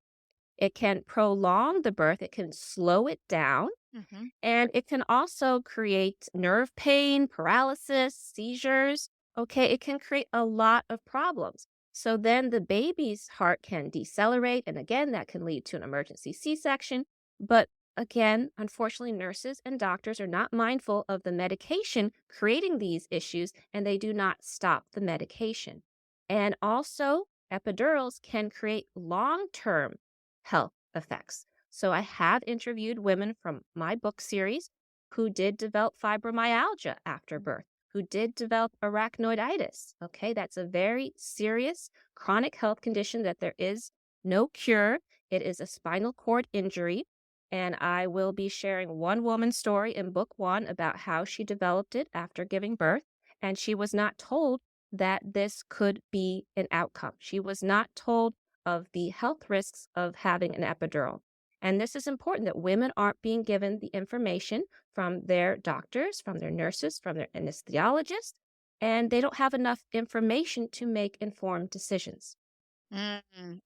It can prolong the birth, it can slow it down, Hmm. and it can also create nerve pain, paralysis, seizures. Okay, it can create a lot of problems. So then the baby's heart can decelerate. And again, that can lead to an emergency C section. But again, unfortunately, nurses and doctors are not mindful of the medication creating these issues and they do not stop the medication. And also, epidurals can create long term health effects. So I have interviewed women from my book series who did develop fibromyalgia after birth, who did develop arachnoiditis. Okay, that's a very serious chronic health condition that there is no cure. It is a spinal cord injury. And I will be sharing one woman's story in book one about how she developed it after giving birth. And she was not told that this could be an outcome. She was not told of the health risks of having an epidural. And this is important that women aren't being given the information from their doctors, from their nurses, from their anesthesiologists, and they don't have enough information to make informed decisions.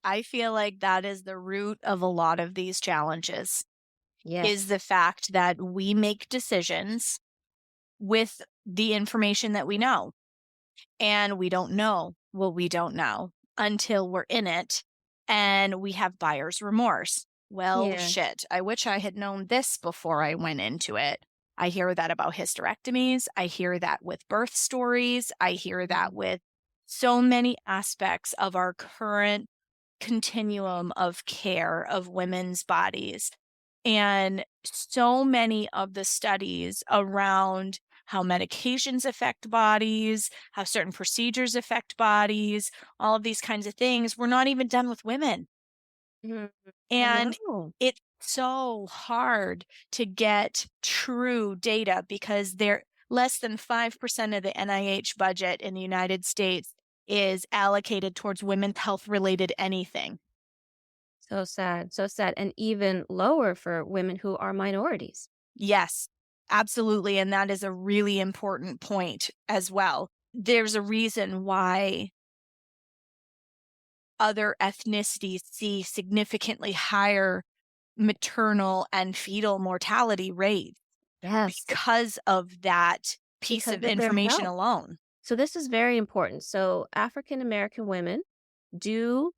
I feel like that is the root of a lot of these challenges, is Yes. the fact that we make decisions with the information that we know. And we don't know what we don't know until we're in it and we have buyer's remorse. Well, Yeah. shit, I wish I had known this before I went into it. I hear that about hysterectomies. I hear that with birth stories. I hear that Mhm. with so many aspects of our current continuum of care of women's bodies. And so many of the studies around how medications affect bodies, how certain procedures affect bodies, all of these kinds of things were not even done with women. Mhm. I And know. it's so hard to get true data because they're less than 5% of the NIH budget in the United States is allocated towards women's health related anything. So sad, so sad. And even lower for women who are minorities. Yes, absolutely. And that is a really important point as well. There's a reason why other ethnicities see significantly higher maternal and fetal mortality rates Yes, because of that piece because of of their information health. alone. So this is very important. So African American women do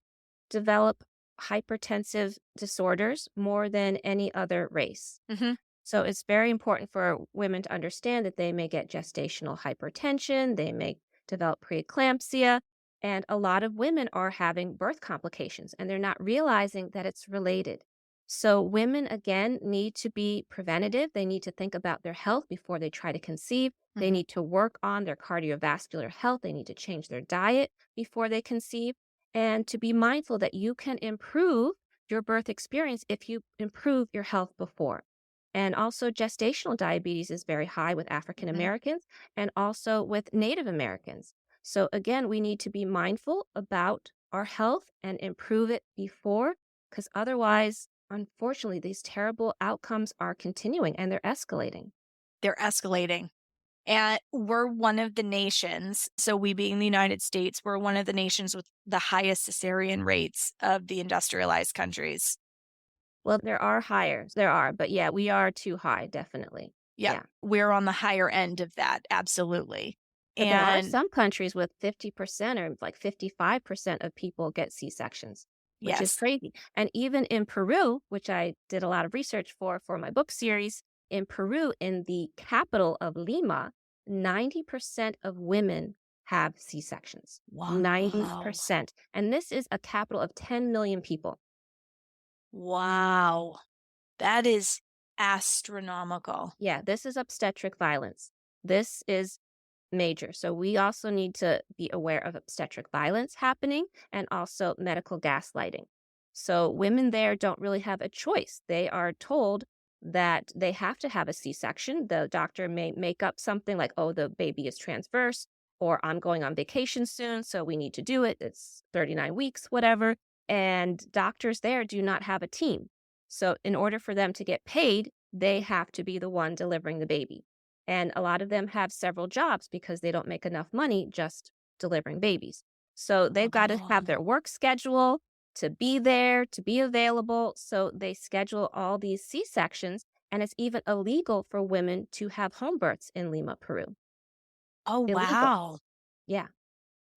develop hypertensive disorders more than any other race. Hmm. So it's very important for women to understand that they may get gestational hypertension, they may develop preeclampsia, and a lot of women are having birth complications and they're not realizing that it's related. So women again need to be preventative. They need to think about their health before they try to conceive. They Hmm. need to work on their cardiovascular health. They need to change their diet before they conceive and to be mindful that you can improve your birth experience if you improve your health before. And also, gestational diabetes is very high with African Hmm. Americans and also with Native Americans. So, again, we need to be mindful about our health and improve it before, because otherwise, unfortunately, these terrible outcomes are continuing and they're escalating. They're escalating. And we're one of the nations, so we being the United States, we're one of the nations with the highest cesarean rates of the industrialized countries. Well, there are higher, there are, but yeah, we are too high, definitely. Yep, Yeah. we're on the higher end of that, absolutely. But there are And some countries with 50% or like 55% of people get C-sections, which is yes, crazy. And even in Peru, which I did a lot of research for my book series, in Peru, in the capital of Lima, 90% of women have C-sections. wow. 90%. And this is a capital of 10 million people. Wow. That is astronomical. Yeah, this is obstetric violence. This is major. So we also need to be aware of obstetric violence happening and also medical gaslighting. So women there don't really have a choice. They are told that they have to have a C-section. The doctor may make up something like, oh, the baby is transverse, or I'm going on vacation soon, so we need to do it. It's 39 weeks, whatever. And doctors there do not have a team. So in order for them to get paid, they have to be the one delivering the baby. And a lot of them have several jobs because they don't make enough money just delivering babies. So they've got to have Oh, their work schedule to be there, to be available. So they schedule all these C-sections, and it's even illegal for women to have home births in Lima, Peru. Oh, Illegal. wow. Yeah.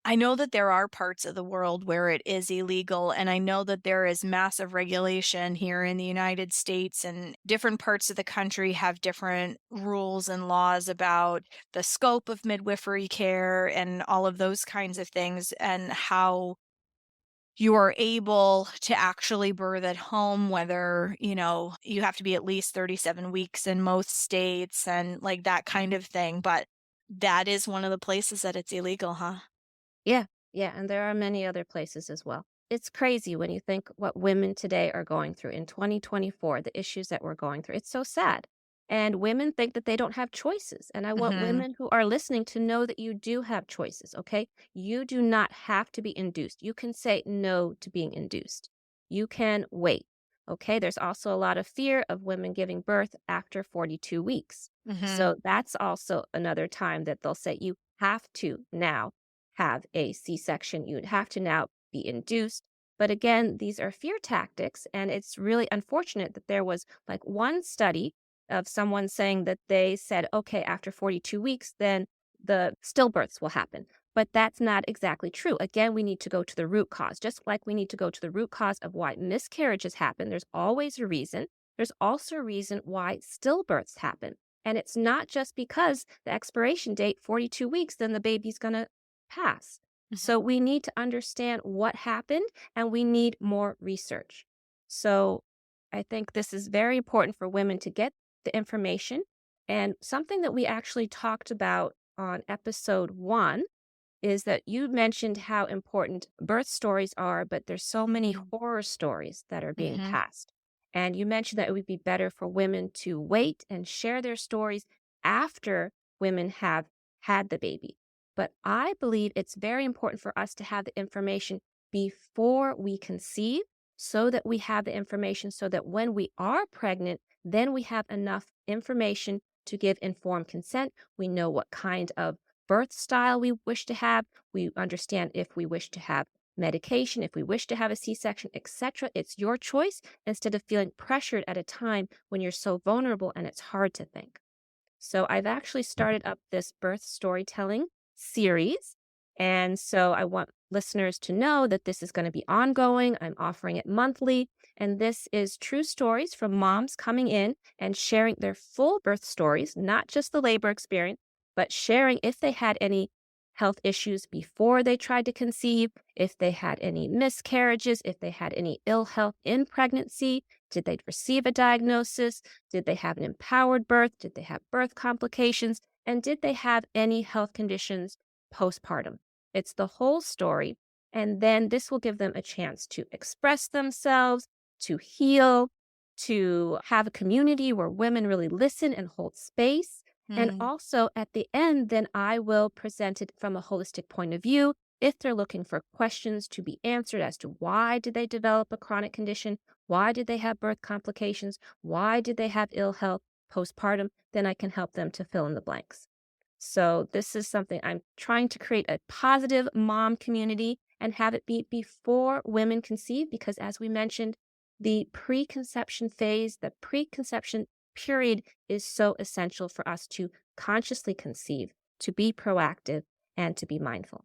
I know that there are parts of the world where it is illegal, and I know that there is massive regulation here in the United States, and different parts of the country have different rules and laws about the scope of midwifery care and all of those kinds of things, and how you are able to actually birth at home, whether, you have to be at least 37 weeks in most states and like that kind of thing. But that is one of the places that it's illegal, huh? Yeah, yeah, and there are many other places as well. It's crazy when you think what women today are going through in 2024, the issues that we're going through. It's so sad. And women think that they don't have choices. And I want Hmm. women who are listening to know that you do have choices, okay? You do not have to be induced. You can say no to being induced. You can wait, okay? There's also a lot of fear of women giving birth after 42 weeks. Hmm. So that's also another time that they'll say you have to now have a C-section. You'd have to now be induced. But again, these are fear tactics. And it's really unfortunate that there was like one study of someone saying that they said, okay, after 42 weeks, then the stillbirths will happen. But that's not exactly true. Again, we need to go to the root cause, just like we need to go to the root cause of why miscarriages happen. There's always a reason. There's also a reason why stillbirths happen. And it's not just because the expiration date, 42 weeks, then the baby's going to pass. So we need to understand what happened and we need more research. So I think this is very important for women to get the information. And something that we actually talked about on episode 1 is that you mentioned how important birth stories are, but there's so many Hmm. horror stories that are being Hmm. passed. And you mentioned that it would be better for women to wait and share their stories after women have had the baby. But I believe it's very important for us to have the information before we conceive so that we have the information so that when we are pregnant, then we have enough information to give informed consent. We know what kind of birth style we wish to have. We understand if we wish to have medication, if we wish to have a C-section, etc. It's your choice instead of feeling pressured at a time when you're so vulnerable and it's hard to think. So I've actually started up this birth storytelling series. And so I want listeners to know that this is going to be ongoing. I'm offering it monthly. And this is true stories from moms coming in and sharing their full birth stories, not just the labor experience, but sharing if they had any health issues before they tried to conceive, if they had any miscarriages, if they had any ill health in pregnancy, did they receive a diagnosis, did they have an empowered birth? Did they have birth complications? And did they have any health conditions postpartum? It's the whole story. And then this will give them a chance to express themselves, to heal, to have a community where women really listen and hold space. And Hmm. also at the end, then I will present it from a holistic point of view. If they're looking for questions to be answered as to why did they develop a chronic condition, why did they have birth complications? Why did they have ill health postpartum? Then I can help them to fill in the blanks. So, this is something I'm trying to create a positive mom community and have it be before women conceive, because as we mentioned, the preconception phase, the preconception period is so essential for us to consciously conceive, to be proactive, and to be mindful.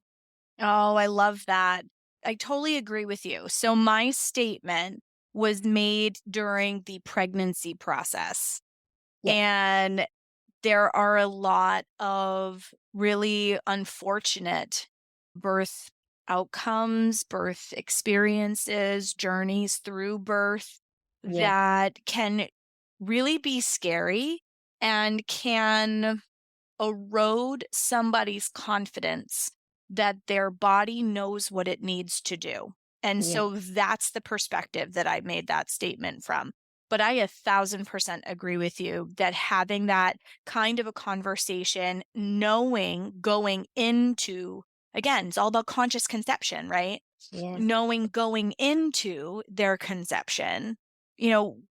Oh, I love that. I totally agree with you. So my statement was made during the pregnancy process. Yes. And there are a lot of really unfortunate birth outcomes, birth experiences, journeys through birth Yeah. that can really be scary and can erode somebody's confidence that their body knows what it needs to do. And Yeah. so that's the perspective that I made that statement from. But I 1,000% agree with you that having that kind of a conversation, knowing going into, again, it's all about conscious conception, right? Yeah. Knowing going into their conception,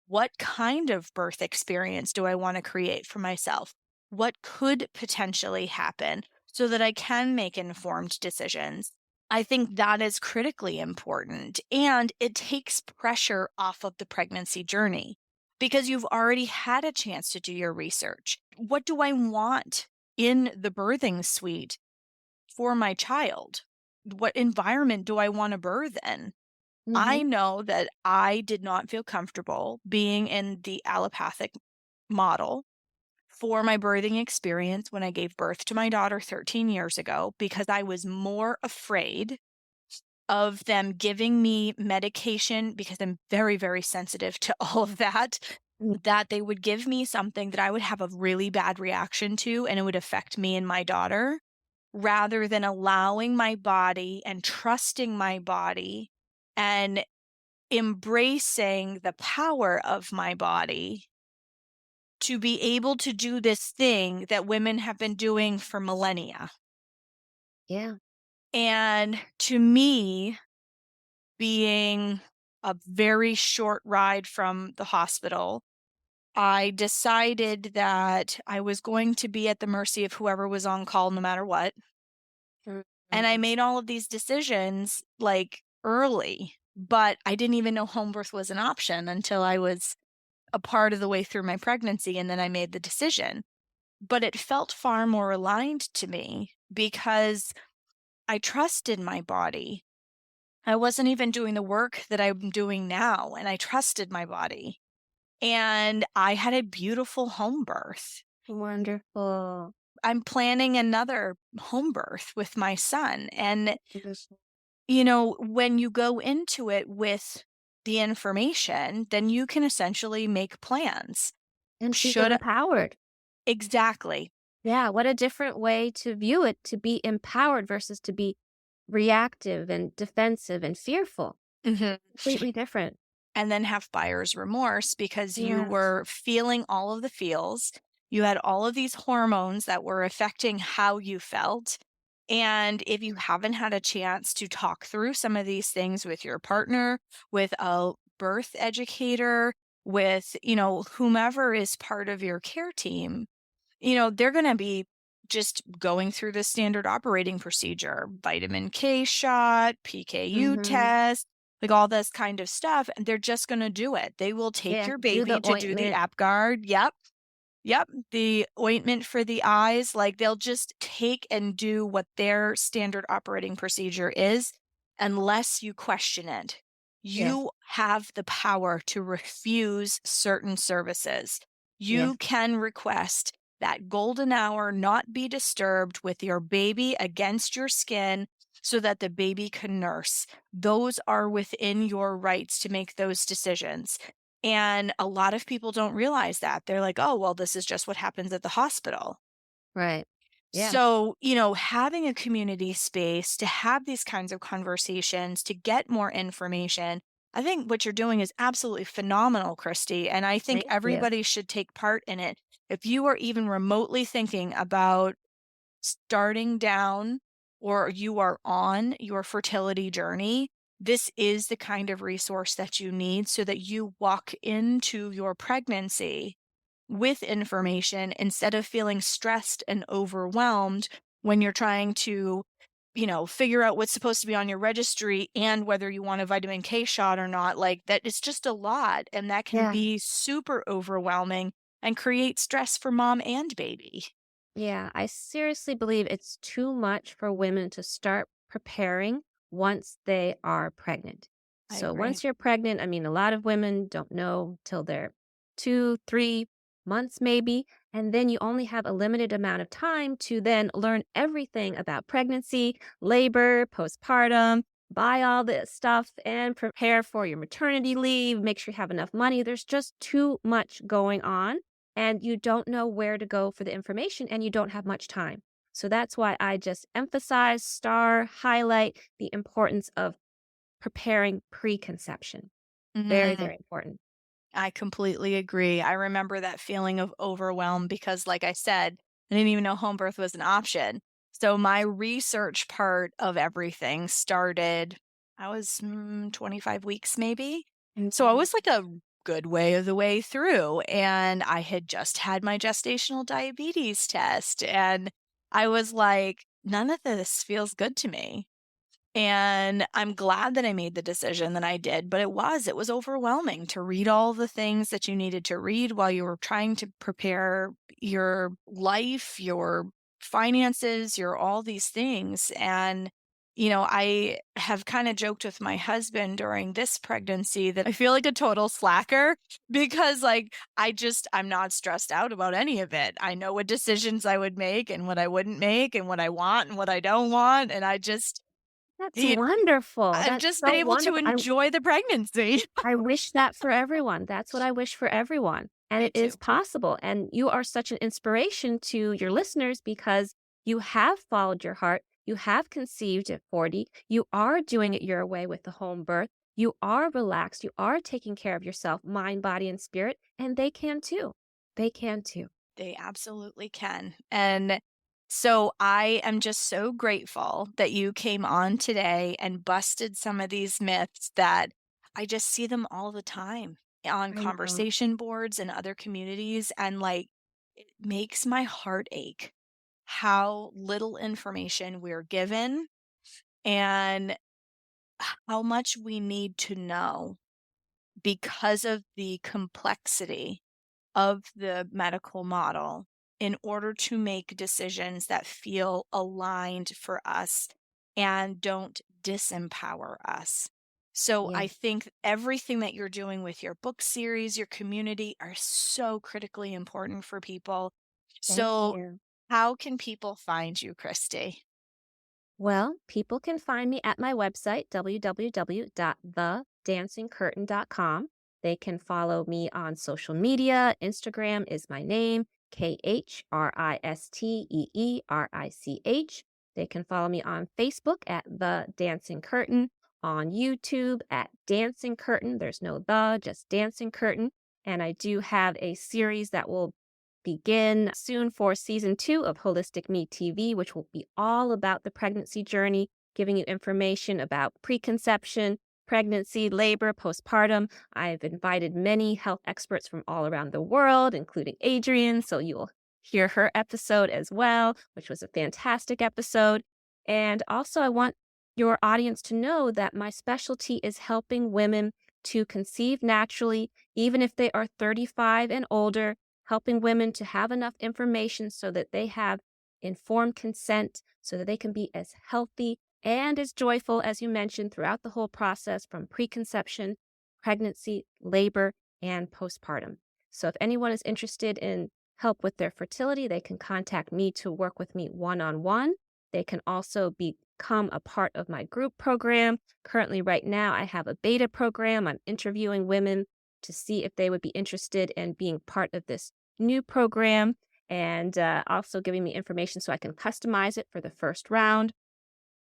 what kind of birth experience do I want to create for myself? What could potentially happen so that I can make informed decisions? I think that is critically important, and it takes pressure off of the pregnancy journey because you've already had a chance to do your research. What do I want in the birthing suite for my child? What environment do I want to birth in? Mm-hmm. I know that I did not feel comfortable being in the allopathic model for my birthing experience when I gave birth to my daughter 13 years ago because I was more afraid of them giving me medication because I'm very, very sensitive to all of that, that they would give me something that I would have a really bad reaction to and it would affect me and my daughter, rather than allowing my body and trusting my body and embracing the power of my body to be able to do this thing that women have been doing for millennia. Yeah. And to me, being a very short ride from the hospital, I decided that I was going to be at the mercy of whoever was on call no matter what. And I Mhm. made all of these decisions like early, but I didn't even know home birth was an option until I was a part of the way through my pregnancy. And then I made the decision. But it felt far more aligned to me because I trusted my body. I wasn't even doing the work that I'm doing now, and I trusted my body. And I had a beautiful home birth. Wonderful. I'm planning another home birth with my son. And, Wonderful. when you go into it with the information, then you can essentially make plans. And feel Should empowered. exactly. Yeah, what a different way to view it, to be empowered versus to be reactive and defensive and fearful. Mhm. Completely different. And then have buyer's remorse because you Yes. were feeling all of the feels. You had all of these hormones that were affecting how you felt. And if you haven't had a chance to talk through some of these things with your partner, with a birth educator, with, whomever is part of your care team, they're going to be just going through the standard operating procedure, vitamin K shot, PKU Mhm. test, like all this kind of stuff. And they're just going to do it. They will take Yeah, your do baby the to do the ointment. Apgard. Yep. Yep, the ointment for the eyes, like, they'll just take and do what their standard operating procedure is unless you question it. Yes. You have the power to refuse certain services. Yes. You can request that golden hour not be disturbed with your baby against your skin so that the baby can nurse. Those are within your rights to make those decisions. And a lot of people don't realize that. They're like, "Oh, well, this is just what happens at the hospital." Right. Yeah. So, having a community space to have these kinds of conversations, to get more information, I think what you're doing is absolutely phenomenal, Christy. And I think Thank you. everybody should take part in it. If you are even remotely thinking about starting down or you are on your fertility journey, this is the kind of resource that you need so that you walk into your pregnancy with information instead of feeling stressed and overwhelmed when you're trying to, figure out what's supposed to be on your registry and whether you want a vitamin K shot or not. Like that, it's just a lot. And that can Yeah. be super overwhelming and create stress for mom and baby. Yeah, I seriously believe it's too much for women to start preparing once they are pregnant. I So agree. once you're pregnant, I mean, a lot of women don't know till they're 2, 3 months maybe. And then you only have a limited amount of time to then learn everything about pregnancy, labor, postpartum, buy all this stuff and prepare for your maternity leave, make sure you have enough money. There's just too much going on and you don't know where to go for the information and you don't have much time. So that's why I just emphasize, highlight the importance of preparing preconception. Very, Mhm. very important. I completely agree. I remember that feeling of overwhelm because, like I said, I didn't even know home birth was an option. So my research part of everything started, I was 25 weeks maybe. So I Mhm. was like a good way of the way through. And I had just had my gestational diabetes test. And I was like, none of this feels good to me. And I'm glad that I made the decision that I did, but it was overwhelming to read all the things that you needed to read while you were trying to prepare your life, your finances, your all these things. And, I have kind of joked with my husband during this pregnancy that I feel like a total slacker because, like, I'm not stressed out about any of it. I know what decisions I would make and what I wouldn't make and what I want and what I don't want. And That's you wonderful. I've That's just been so able to wonderful. enjoy the pregnancy. I wish that for everyone. That's what I wish for everyone. And Me it is too. possible. And you are such an inspiration to your listeners because you have followed your heart. You have conceived at 40. You are doing it your way with the home birth. You are relaxed. You are taking care of yourself, mind, body, and spirit. And they can too. They can too. They absolutely can. And so I am just so grateful that you came on today and busted some of these myths that I just see them all the time on I know. conversation boards and other communities. And like, it makes my heart ache how little information we're given and how much we need to know because of the complexity of the medical model in order to make decisions that feel aligned for us and don't disempower us. So I Yes. think everything that you're doing with your book series, your community are so critically important for people. Thank So you. how can people find you, Khristee? Well, people can find me at my website, www.thedancingcurtain.com. They can follow me on social media. Instagram is my name, KHRISTEERICH. They can follow me on Facebook at The Dancing Curtain, on YouTube at Dancing Curtain. There's no the, just Dancing Curtain. And I do have a series that will begin soon for season 2 of Holistic Me TV, which will be all about the pregnancy journey, giving you information about preconception, pregnancy, labor, postpartum. I've invited many health experts from all around the world, including Adrienne, so you'll hear her episode as well, which was a fantastic episode. And also, I want your audience to know that my specialty is helping women to conceive naturally, even if they are 35 and older, helping women to have enough information so that they have informed consent, so that they can be as healthy and as joyful as you mentioned throughout the whole process from preconception, pregnancy, labor, and postpartum. So if anyone is interested in help with their fertility, they can contact me to work with me one-on-one. They can also become a part of my group program. Currently, right now, I have a beta program. I'm interviewing women to see if they would be interested in being part of this new program and also giving me information so I can customize it for the first round.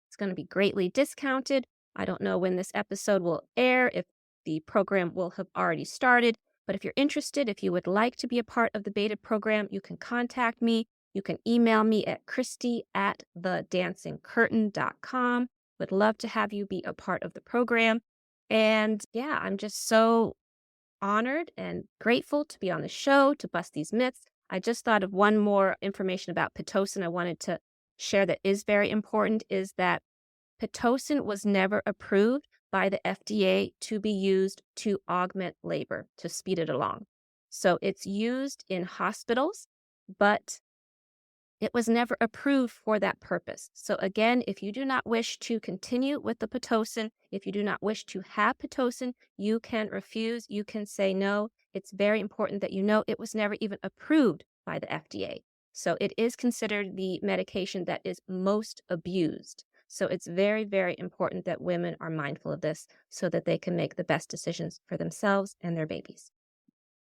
It's going to be greatly discounted. I don't know when this episode will air, if the program will have already started, but if you're interested, if you would like to be a part of the beta program, you can contact me. You can email me at Khristee@thedancingcurtain.com. Would love to have you be a part of the program. And yeah, I'm just so honored and grateful to be on the show to bust these myths. I just thought of one more information about Pitocin I wanted to share that is very important is that Pitocin was never approved by the FDA to be used to augment labor, to speed it along. So it's used in hospitals, but it was never approved for that purpose. So again, if you do not wish to continue with the Pitocin, if you do not wish to have Pitocin, you can refuse, you can say no. It's very important that you know it was never even approved by the FDA. So it is considered the medication that is most abused. So it's very, very important that women are mindful of this so that they can make the best decisions for themselves and their babies.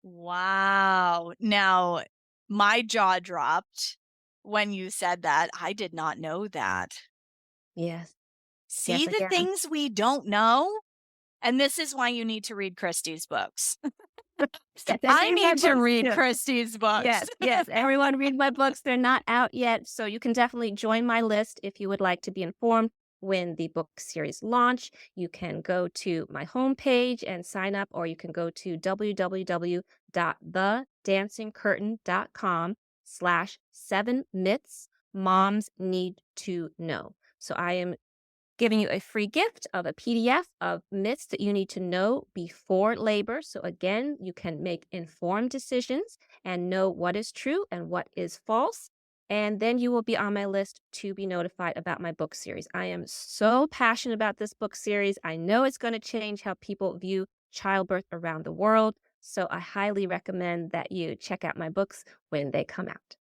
Wow. Now, my jaw dropped when you said that. I did not know that. Yes. See Yes, the again. things we don't know? And this is why you need to read Christie's books. Yes, and I read my need to books read too. Christie's books. Yes, yes. Everyone read my books. They're not out yet. So you can definitely join my list if you would like to be informed when the book series launch. You can go to my homepage and sign up, or you can go to www.thedancingcurtain.com/7 myths moms need to know. So I am giving you a free gift of a PDF of myths that you need to know before labor. So, again, you can make informed decisions and know what is true and what is false. And then you will be on my list to be notified about my book series. I am so passionate about this book series. I know it's going to change how people view childbirth around the world. So I highly recommend that you check out my books when they come out.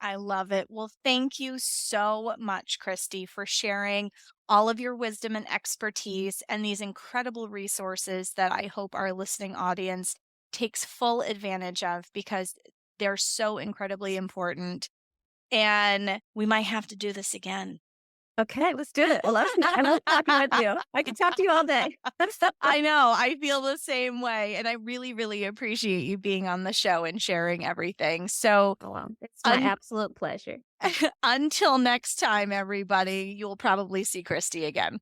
I love it. Well, thank you so much, Khristee, for sharing all of your wisdom and expertise and these incredible resources that I hope our listening audience takes full advantage of because they're so incredibly important. And we might have to do this again. Okay, let's do it. I love talking with you. I can talk to you all day. I know. I feel the same way. And I really, really appreciate you being on the show and sharing everything. So, Oh, well, it's my absolute pleasure. until next time, everybody, you'll probably see Khristee again.